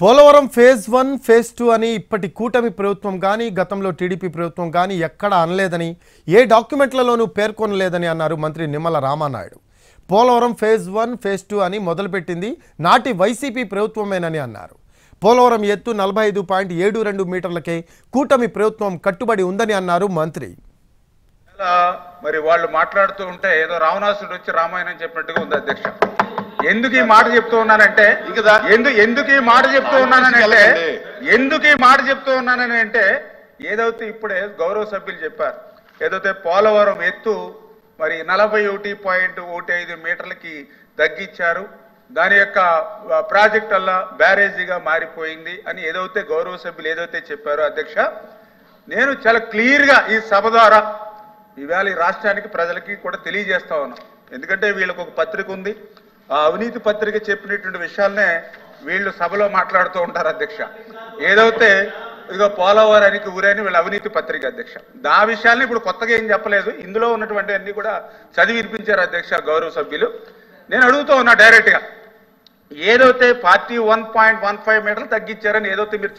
Polavaram phase 1 phase 2 అని ఇప్పటి కూటమి ప్రభుత్వం గాని గతంలో టీడీపీ ప్రభుత్వం గాని ఎక్కడ అనలేదని ఏ డాక్యుమెంట్లలోనూ పేర్కొనలేదని అన్నారు మంత్రి నిమ్మల రామానాయుడు. పోలవరం ఫేజ్ 1 ఫేజ్ 2 అని మొదలుపెట్టింది నాటి వైసీపీ ప్రభుత్వమేనని అన్నారు. పోలవరం ఎత్తు 45.72 మీటర్లకే కూటమి ప్రభుత్వం కట్టుబడి ఉందని అన్నారు మంత్రి. మరి వాళ్ళు మాట్లాడుతూ ఉంటే ఏదో రావణాసుడు వచ్చి రామాయణం చెప్పినట్టుగా ఉంది అధ్యక్ష. ఎందుకు ఈ మాట చెప్తూ ఉన్నానంటే ఎందుకు ఈ మాట చెప్తూ ఉన్నానని అంటే ఏదైతే ఇప్పుడే గౌరవ సభ్యులు చెప్పారు, ఏదైతే పోలవరం ఎత్తు మరి 41.15 మీటర్లకి తగ్గించారు, దాని యొక్క ప్రాజెక్ట్ వల్ల బ్యారేజీగా మారిపోయింది అని ఏదైతే గౌరవ సభ్యులు ఏదైతే చెప్పారో అధ్యక్ష, నేను చాలా క్లియర్గా ఈ సభ ద్వారా ఇవాళ ఈ రాష్ట్రానికి ప్రజలకి కూడా తెలియజేస్తా ఉన్నాం. ఎందుకంటే వీళ్ళకు ఒక పత్రిక ఉంది, ఆ అవినీతి పత్రిక చెప్పినటువంటి విషయాలనే వీళ్ళు సభలో మాట్లాడుతూ ఉంటారు అధ్యక్ష. ఏదైతే ఇదిగో పోలవరానికి ఊరని వీళ్ళ అవినీతి పత్రిక అధ్యక్ష, ఆ విషయాన్ని ఇప్పుడు కొత్తగా ఏం చెప్పలేదు, ఇందులో ఉన్నటువంటి అన్ని కూడా చదివి వినిపించారు అధ్యక్ష గౌరవ సభ్యులు. నేను అడుగుతూ ఉన్నా డైరెక్ట్గా, ఏదైతే పార్టీ 1.15 మీటర్లు తగ్గించారని ఏదైతే మీరు